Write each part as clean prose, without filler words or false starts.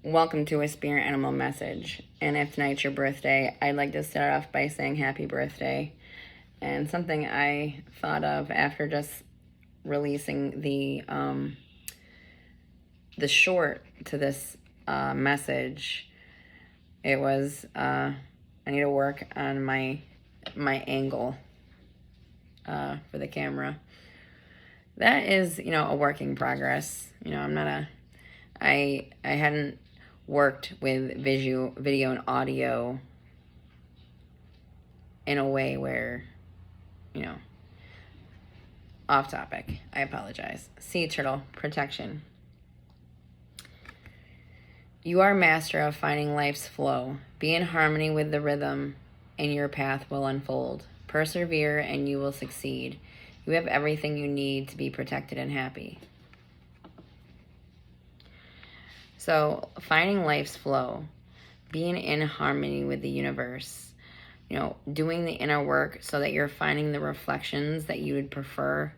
welcome to a spirit animal message. And if tonight's your birthday, I'd like to start off by saying happy birthday. And something I thought of after just releasing the short to this message, it was I need to work on my angle for the camera. That is, a work in progress. I'm not I hadn't worked with video and audio in a way where, off topic. I apologize. Sea turtle protection. You are master of finding life's flow. Be in harmony with the rhythm, and your path will unfold. Persevere, and you will succeed. You have everything you need to be protected and happy. So, finding life's flow, being in harmony with the universe, doing the inner work so that you're finding the reflections that you would prefer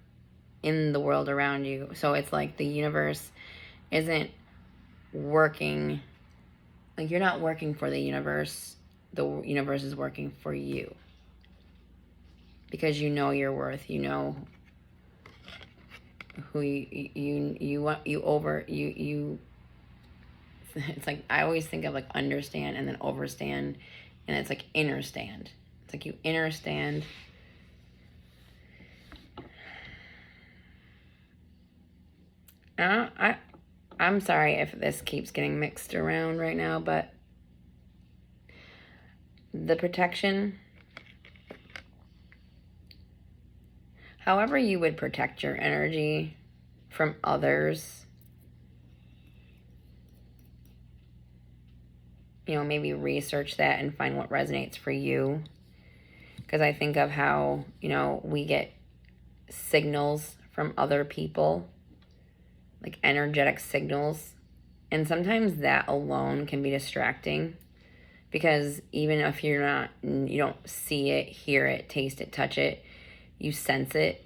in the world around you. So it's like the universe isn't working, like you're not working for the universe is working for you. Because you know your worth, you know who it's like I always think of like understand and then overstand, and it's like innerstand. It's like you innerstand. I'm sorry if this keeps getting mixed around right now, but the protection, however you would protect your energy from others, maybe research that and find what resonates for you. Because I think of how, we get signals from other people, like energetic signals. And sometimes that alone can be distracting. Because even if you don't see it, hear it, taste it, touch it, you sense it.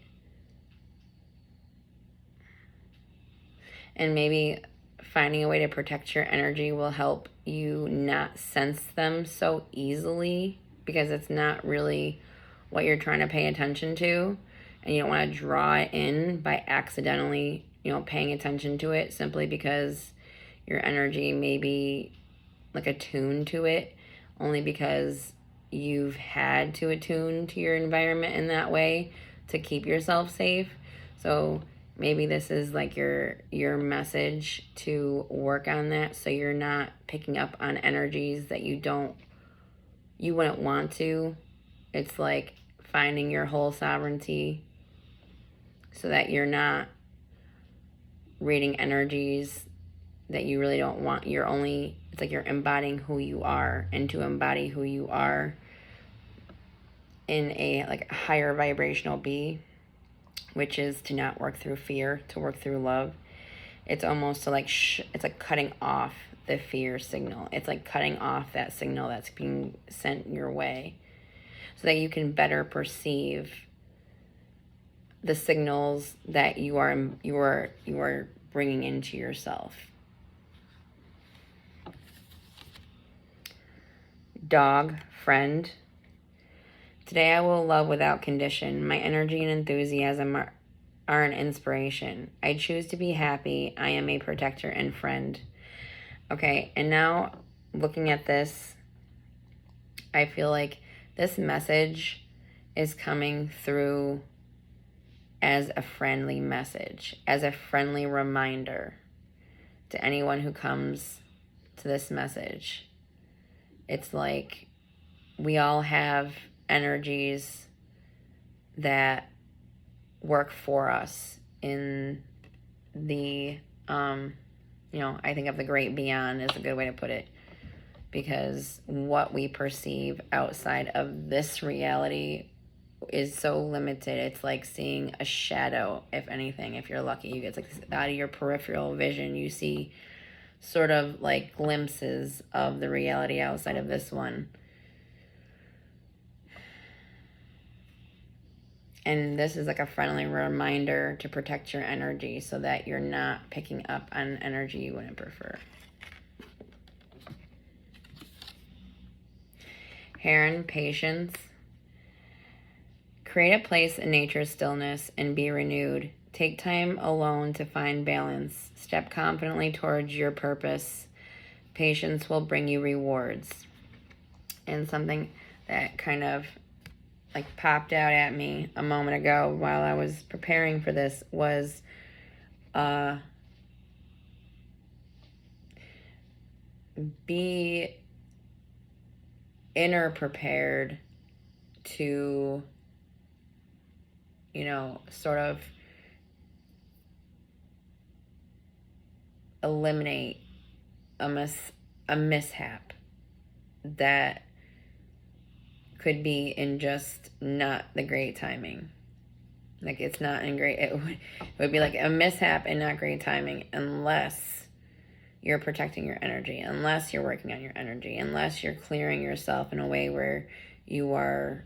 And maybe finding a way to protect your energy will help you not sense them so easily, because it's not really what you're trying to pay attention to, and you don't want to draw it in by accidentally, paying attention to it simply because your energy may be like attuned to it, only because you've had to attune to your environment in that way to keep yourself safe. So maybe this is like your message to work on that, so you're not picking up on energies that you wouldn't want to. It's like finding your whole sovereignty so that you're not reading energies that you really don't want. It's like you're embodying who you are, and to embody who you are in a like higher vibrational be, which is to not work through fear, to work through love. It's almost to like, it's like cutting off the fear signal. It's like cutting off that signal that's being sent your way, so that you can better perceive the signals that you are bringing into yourself. Dog, friend. Today I will love without condition. My energy and enthusiasm are an inspiration. I choose to be happy. I am a protector and friend. Okay, and now looking at this, I feel like this message is coming through as a friendly message, as a friendly reminder to anyone who comes to this message. It's like we all have energies that work for us in the, I think of the great beyond is a good way to put it, because what we perceive outside of this reality is so limited. It's like seeing a shadow, if anything. If you're lucky, you get like out of your peripheral vision, you see sort of like glimpses of the reality outside of this one. And this is like a friendly reminder to protect your energy so that you're not picking up on energy you wouldn't prefer. Heron, patience. Create a place in nature's stillness and be renewed. Take time alone to find balance. Step confidently towards your purpose. Patience will bring you rewards. And something that kind of like popped out at me a moment ago while I was preparing for this was be inner prepared to, sort of eliminate a mishap that could be in just not the great timing. Like it's not in great, it would be like a mishap and not great timing unless you're protecting your energy, unless you're working on your energy, unless you're clearing yourself in a way where you are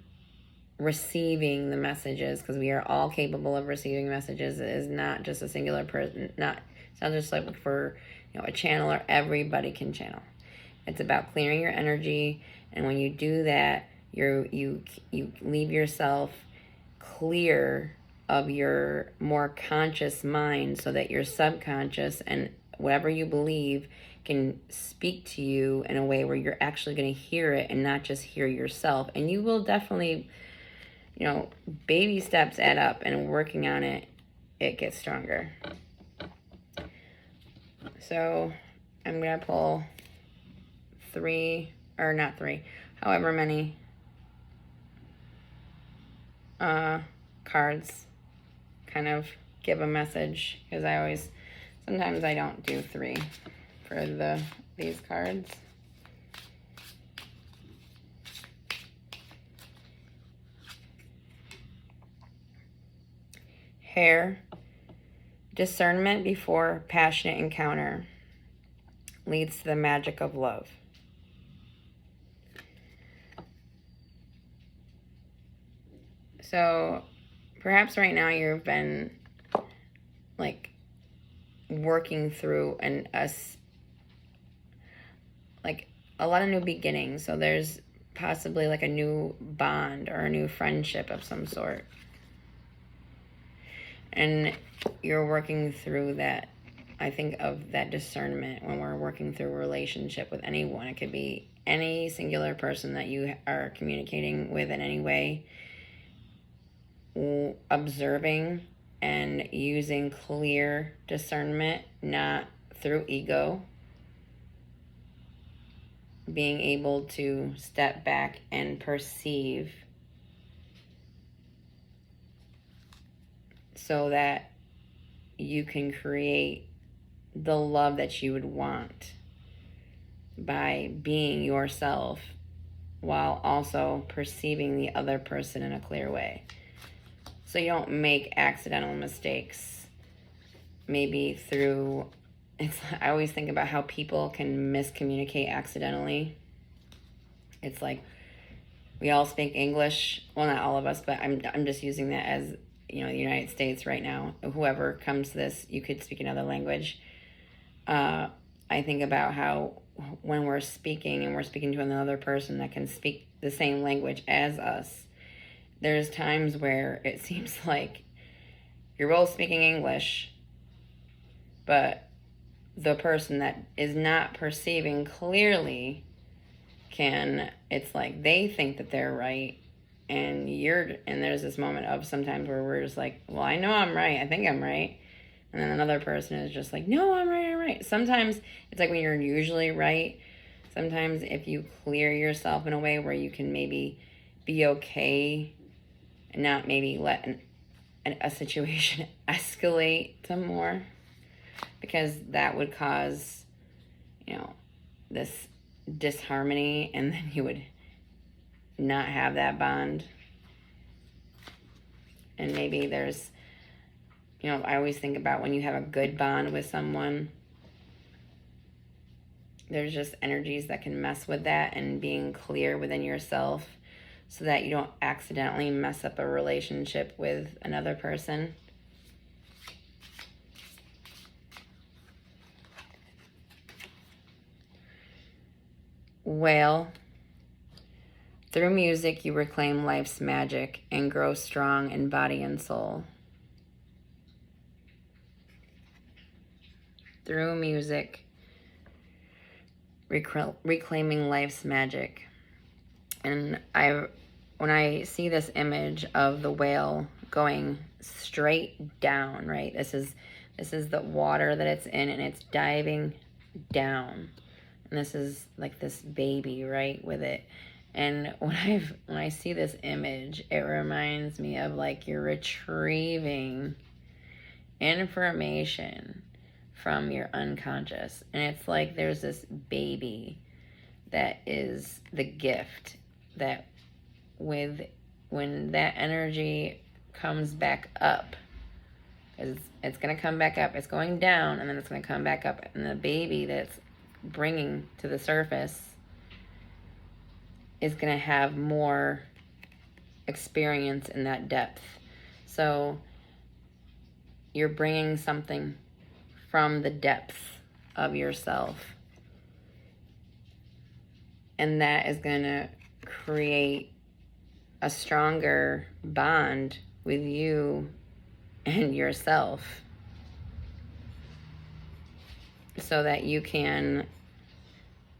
receiving the messages, because we are all capable of receiving messages. It is not just a singular person, it's not just like for a channeler. Everybody can channel. It's about clearing your energy, and when you do that, you leave yourself clear of your more conscious mind, so that your subconscious and whatever you believe can speak to you in a way where you're actually going to hear it and not just hear yourself. And you will definitely, baby steps add up, and working on it, it gets stronger. So I'm going to pull however many cards, kind of give a message, because sometimes I don't do 3 for these cards. Hare, discernment before passionate encounter leads to the magic of love. So perhaps right now you've been like working through a lot of new beginnings. So there's possibly like a new bond or a new friendship of some sort. And you're working through that. I think of that discernment when we're working through a relationship with anyone. It could be any singular person that you are communicating with in any way. Observing and using clear discernment, not through ego. Being able to step back and perceive, so that you can create the love that you would want by being yourself while also perceiving the other person in a clear way. So you don't make accidental mistakes. Maybe I always think about how people can miscommunicate accidentally. It's like we all speak English. Well, not all of us, but I'm just using that as, the United States right now. Whoever comes to this, you could speak another language. I think about how when we're speaking and we're speaking to another person that can speak the same language as us, there's times where it seems like you're both speaking English, but the person that is not perceiving clearly it's like they think that they're right, and there's this moment of sometimes where we're just like, well, I know I'm right, I think I'm right, and then another person is just like, no, I'm right. Sometimes it's like when you're usually right. Sometimes if you clear yourself in a way where you can maybe be okay and not maybe let a situation escalate to more, because that would cause, this disharmony, and then you would not have that bond. And maybe there's, I always think about when you have a good bond with someone, there's just energies that can mess with that, and being clear within yourself so that you don't accidentally mess up a relationship with another person. Whale, Through music, you reclaim life's magic and grow strong in body and soul. Through music, reclaiming life's magic. And when I see this image of the whale going straight down, right? This is the water that it's in, and it's diving down. And this is like this baby, right, with it. And when I see this image, it reminds me of like you're retrieving information from your unconscious. And it's like there's this baby that is the gift that when that energy comes back up, it's going to come back up. It's going down, and then it's going to come back up. And the baby that's bringing to the surface is going to have more experience in that depth. So you're bringing something from the depths of yourself, and that is going to create a stronger bond with you and yourself, so that you can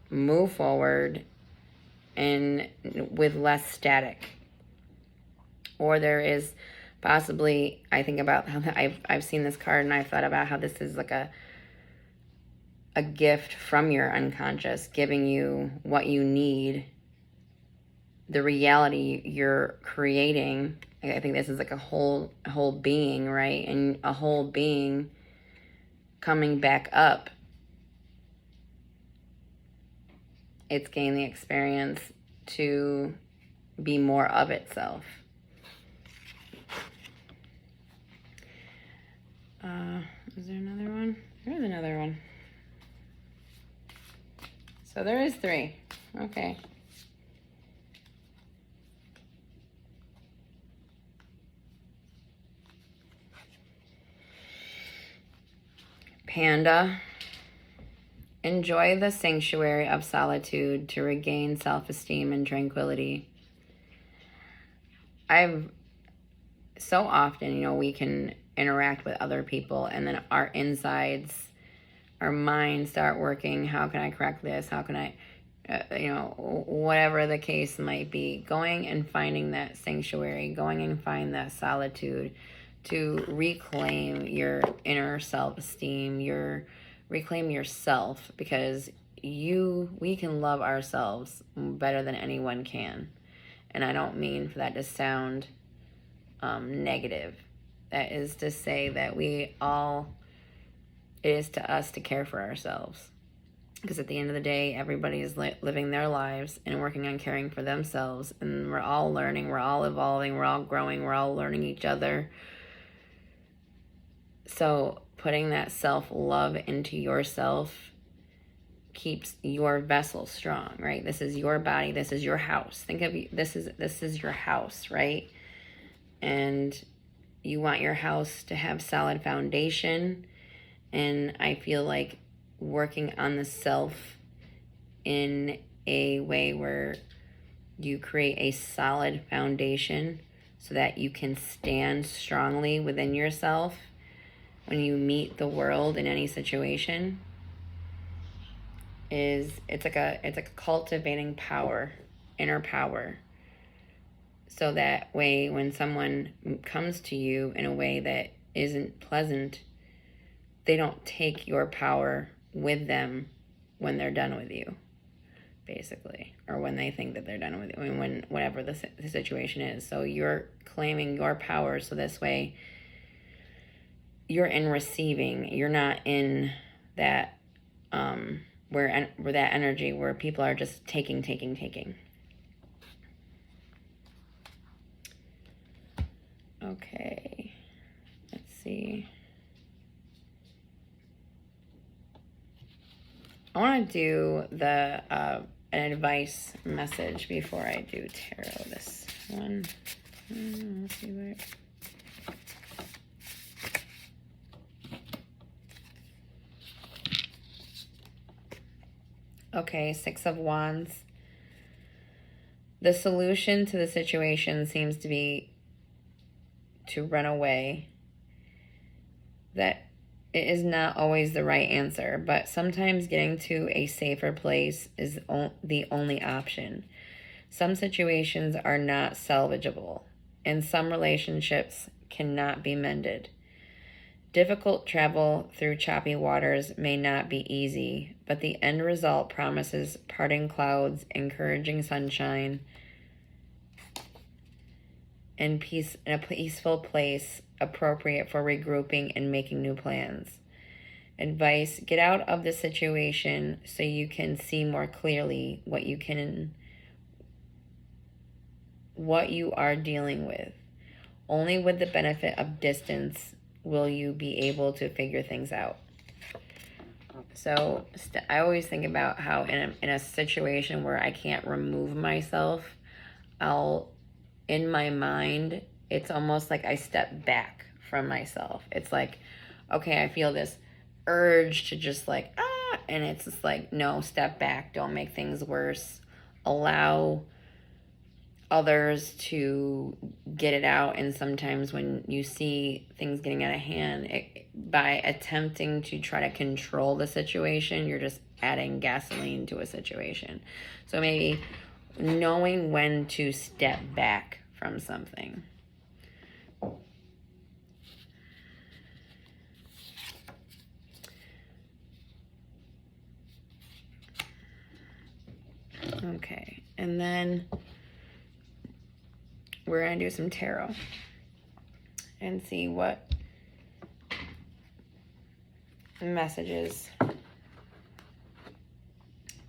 move forward and with less static. Or there is possibly, I think about how I've seen this card, and I've thought about how this is like a gift from your unconscious, giving you what you need, the reality you're creating. I think this is like a whole being, right? And a whole being coming back up. It's gained the experience to be more of itself. Is there another one? There is another one. So there is 3. Okay. Panda. Enjoy the sanctuary of solitude to regain self-esteem and tranquility. So often, we can interact with other people, and then our insides, our minds start working. How can I correct this? How can I, whatever the case might be, going and finding that sanctuary, going and find that solitude to reclaim your inner self-esteem, reclaim yourself, because we can love ourselves better than anyone can. And I don't mean for that to sound negative. That is to say that it is to us to care for ourselves. Because at the end of the day, everybody is living their lives and working on caring for themselves. And we're all learning, we're all evolving, we're all growing, we're all learning each other. So putting that self-love into yourself keeps your vessel strong, right? This is your body. This is your house. Think of this is your house, right? And you want your house to have solid foundation. And I feel like working on the self in a way where you create a solid foundation so that you can stand strongly within yourself when you meet the world in any situation, it's like a cultivating power, inner power. So that way, when someone comes to you in a way that isn't pleasant, they don't take your power with them when they're done with you, basically, or when they think that they're done with you, when whatever the situation is. So you're claiming your power, so this way you're in receiving. You're not in that where that energy where people are just taking. Okay, let's see. I want to do an advice message before I do tarot this one. Let's see what. Okay, 6 of Wands. the solution to the situation seems to be to run away. That it is not always the right answer, but sometimes getting to a safer place is the only option. Some situations are not salvageable, and some relationships cannot be mended. Difficult travel through choppy waters may not be easy, but the end result promises parting clouds, encouraging sunshine, and peace in a peaceful place appropriate for regrouping and making new plans. Advice: get out of the situation so you can see more clearly what you are dealing with. Only with the benefit of distance will you be able to figure things out. So I always think about how in a situation where I can't remove myself, in my mind, it's almost like I step back from myself. It's like, okay, I feel this urge to just like, and it's just like, no, step back. Don't make things worse. Allow others to get it out. And sometimes when you see things getting out of hand, by attempting to try to control the situation, you're just adding gasoline to a situation. So maybe knowing when to step back from something. Okay, and then we're going to do some tarot and see what messages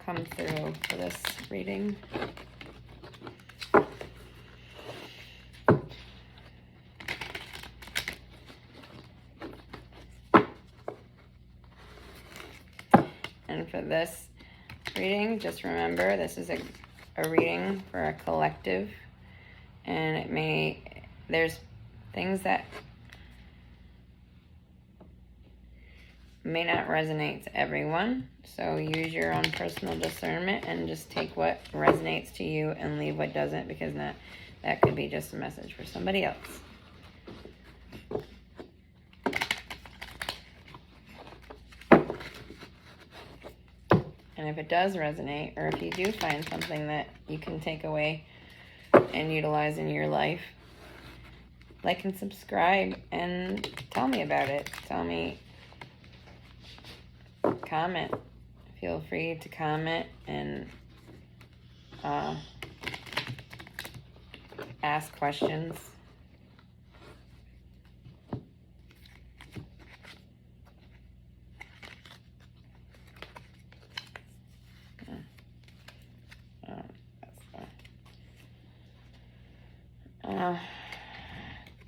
come through for this reading. And for this reading, just remember this is a reading for a collective, and there's things that may not resonate to everyone, so use your own personal discernment and just take what resonates to you and leave what doesn't, because that could be just a message for somebody else. And if it does resonate, or if you do find something that you can take away and utilize in your life, like and subscribe and tell me about it. Tell me, comment. Feel free to comment and ask questions.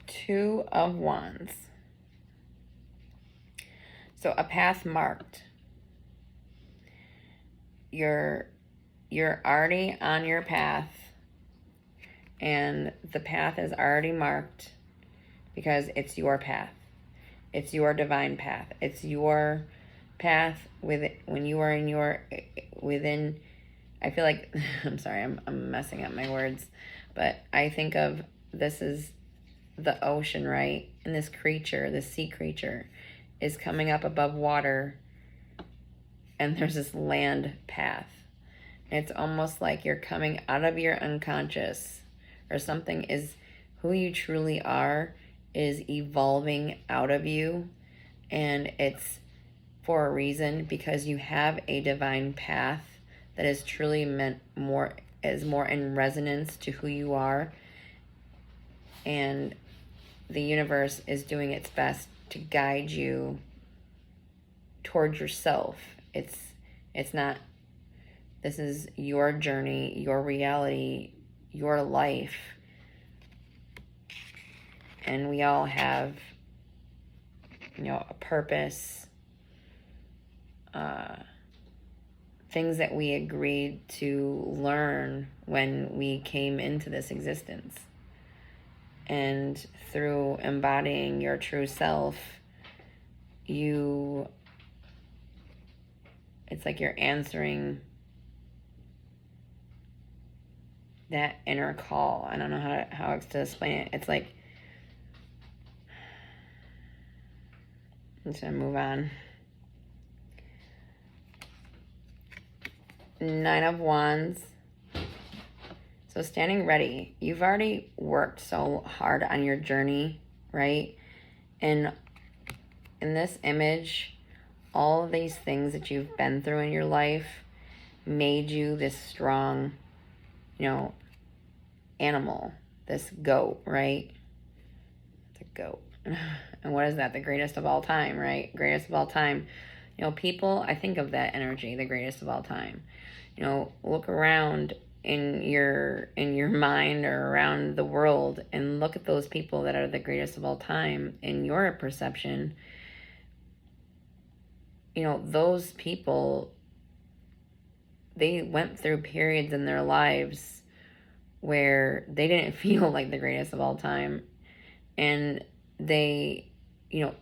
Two of Wands. So a path marked. You're already on your path, and the path is already marked because it's your path. It's your divine path. It's your path when you are within. I feel like I'm sorry, I'm messing up my words, but I think of this as the ocean, right? And this creature, this sea creature, is coming up above water, and there's this land path. It's almost like you're coming out of your unconscious, or something is who you truly are is evolving out of you, and it's for a reason, because you have a divine path that is truly more in resonance to who you are, and the universe is doing its best to guide you towards yourself. It's not, this is your journey, your reality, your life. And we all have, a purpose, things that we agreed to learn when we came into this existence. And through embodying your true self, it's like you're answering that inner call. I don't know how to explain it. It's like, I'm just gonna move on. Nine of Wands. So standing ready. You've already worked so hard on your journey, right? And in this image, all of these things that you've been through in your life made you this strong, animal, this goat, right? It's a goat. And what is that? The greatest of all time, right? Greatest of all time. People, I think of that energy, the greatest of all time. Look around in your mind or around the world and look at those people that are the greatest of all time in your perception. Those people, they went through periods in their lives where they didn't feel like the greatest of all time, and they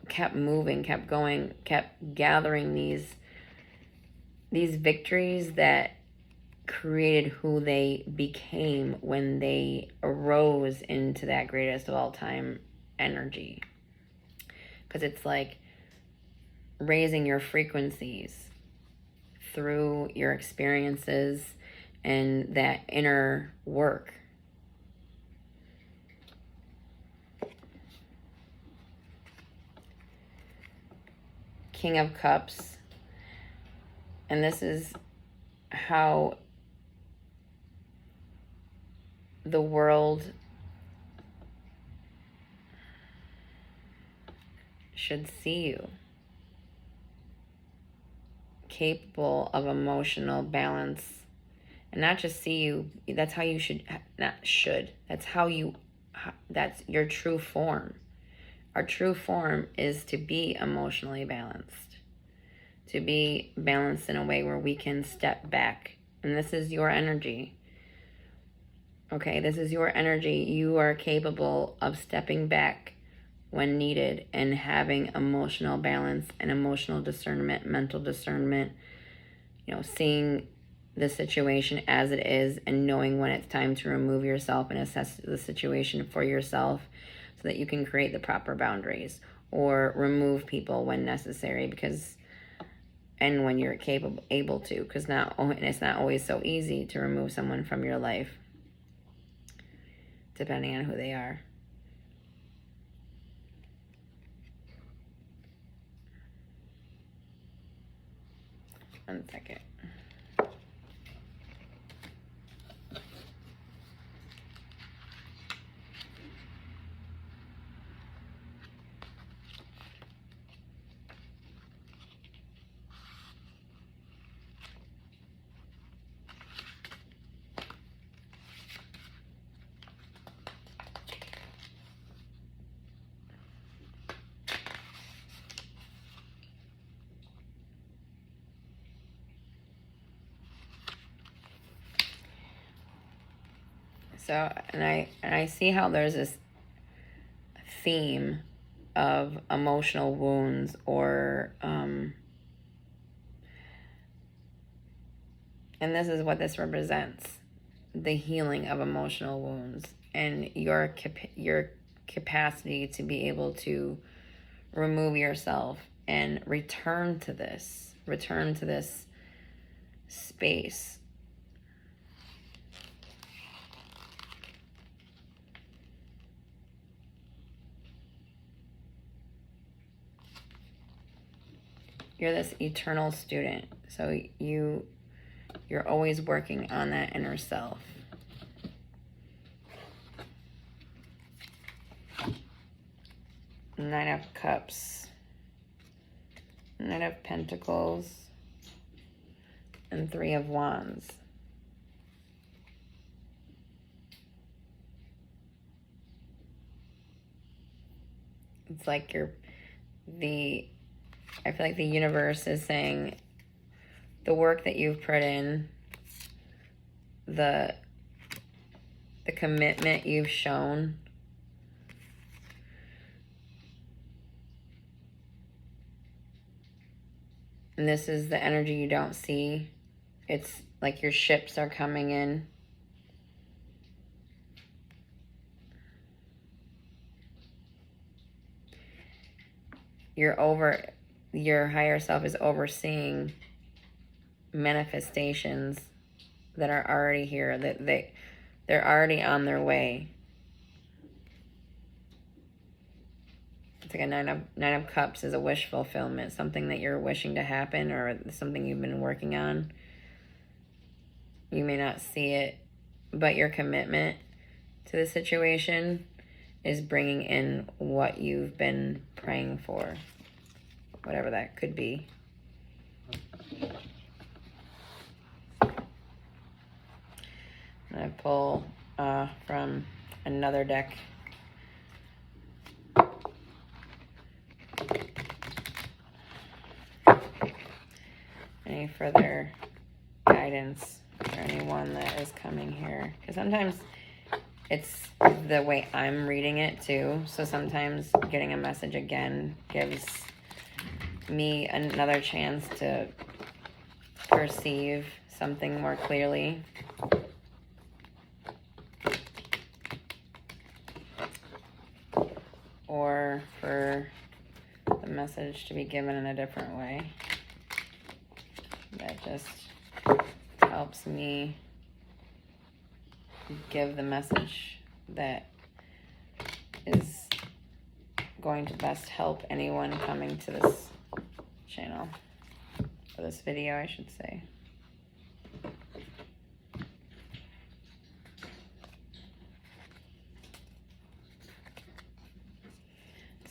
kept moving, kept going, kept gathering these victories that created who they became when they arose into that greatest of all time energy. Because it's like raising your frequencies through your experiences and that inner work. King of Cups. And this is how the world should see you. Capable of emotional balance. And not just see you, that's how you that's your true form. Our true form is to be emotionally balanced. To be balanced in a way where we can step back. And this is your energy. Okay, this is your energy. You are capable of stepping back when needed and having emotional balance and emotional discernment, mental discernment, seeing the situation as it is and knowing when it's time to remove yourself and assess the situation for yourself so that you can create the proper boundaries or remove people when necessary, and when you're able to, because it's not always so easy to remove someone from your life, depending on who they are. One second. So, and I see how there's this theme of emotional wounds or and this is what this represents: the healing of emotional wounds and your capacity to be able to remove yourself and return to this space. You're this eternal student, so you're always working on that inner self. Nine of Cups, Nine of Pentacles, and Three of Wands. It's like I feel like the universe is saying the work that you've put in, the commitment you've shown, and this is the energy you don't see. It's like your ships are coming in. your higher self is overseeing manifestations that are already here, that they're already on their way. It's like a nine of cups is a wish fulfillment, something that you're wishing to happen or something you've been working on. You may not see it, but your commitment to the situation is bringing in what you've been praying for, whatever that could be. And I pull from another deck. Any further guidance for anyone that is coming here? Because sometimes it's the way I'm reading it too. So sometimes getting a message again gives me another chance to perceive something more clearly. Or for the message to be given in a different way. That just helps me give the message that is going to best help anyone coming to this channel, or this video, I should say.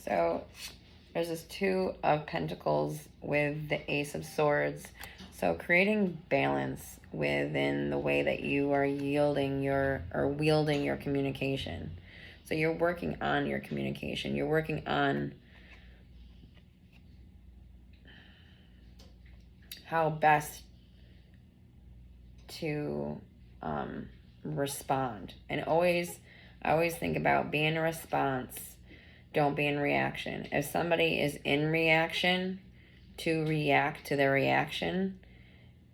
So there's this Two of Pentacles with the Ace of Swords. So creating balance within the way that you are wielding your communication. So you're working on your communication. You're working on how best to respond. And I always think about be in a response. Don't be in reaction. If somebody is in reaction, to react to their reaction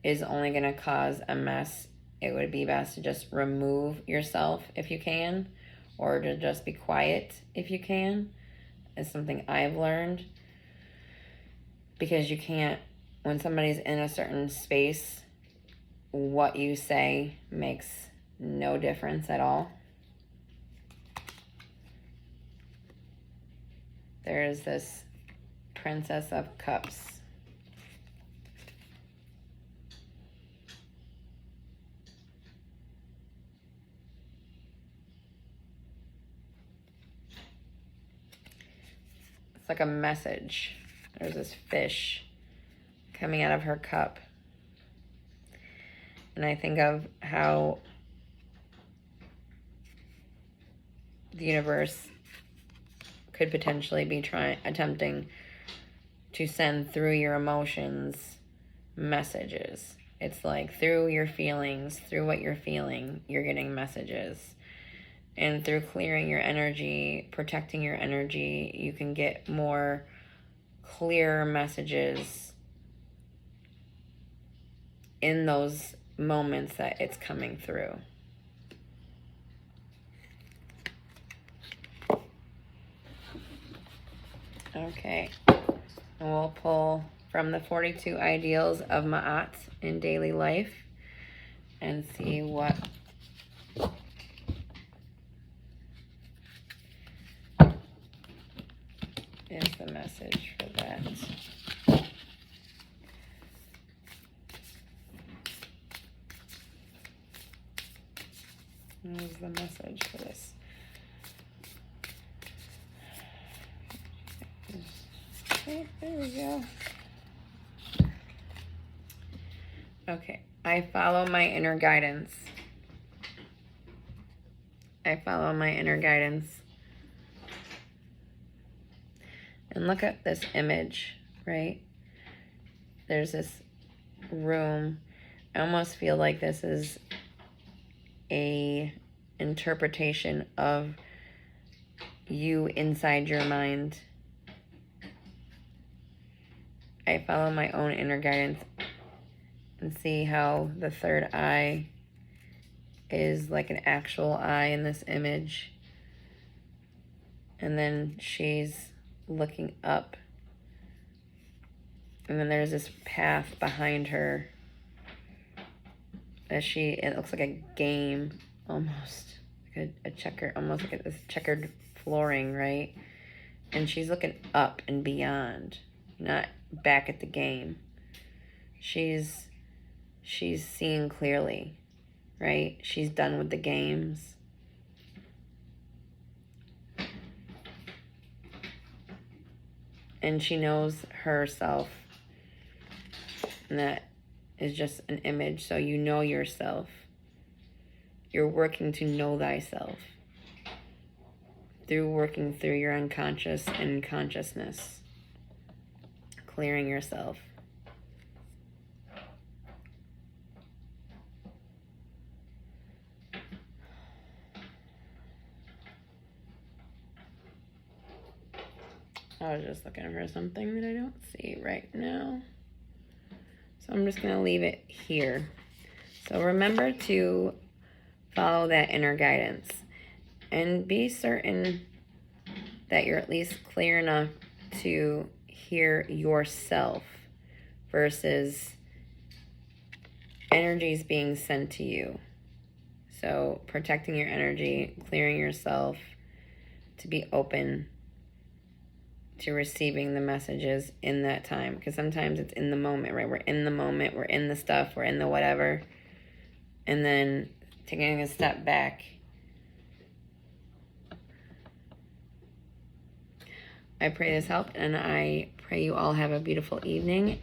is only going to cause a mess. It would be best to just remove yourself if you can, or to just be quiet if you can. It's something I've learned. Because you can't, when somebody's in a certain space, what you say makes no difference at all. There is this Princess of Cups. It's like a message. There's this fish coming out of her cup. And I think of how the universe could potentially be attempting to send through your emotions messages. It's like through your feelings, through what you're feeling, you're getting messages. And through clearing your energy, protecting your energy, you can get more clear messages in those moments that it's coming through. Okay, and we'll pull from the 42 ideals of Ma'at in daily life and see what is the message for that. What is the message for this? Okay, there we go. Okay, I follow my inner guidance. I follow my inner guidance. And look at this image, right? There's this room. I almost feel like this is a interpretation of you inside your mind. I follow my own inner guidance and see how the third eye is like an actual eye in this image. And then she's looking up And then there's this path behind her. It looks like a game, almost. Like a checker, almost like this checkered flooring, right? And she's looking up and beyond, not back at the game. She's seeing clearly, right? She's done with the games. And she knows herself. And that is just an image. So you know yourself. You're working to know thyself. Through working through your unconscious and consciousness. Clearing yourself. I was just looking for something that I don't see right now. So I'm just going to leave it here. So remember to follow that inner guidance. And be certain that you're at least clear enough to hear yourself versus energies being sent to you. So protecting your energy, clearing yourself to be open to receiving the messages in that time. Because sometimes it's in the moment, right? We're in the moment, we're in the stuff, we're in the whatever. And then taking a step back. I pray this helped, and I pray you all have a beautiful evening.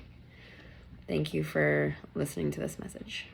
Thank you for listening to this message.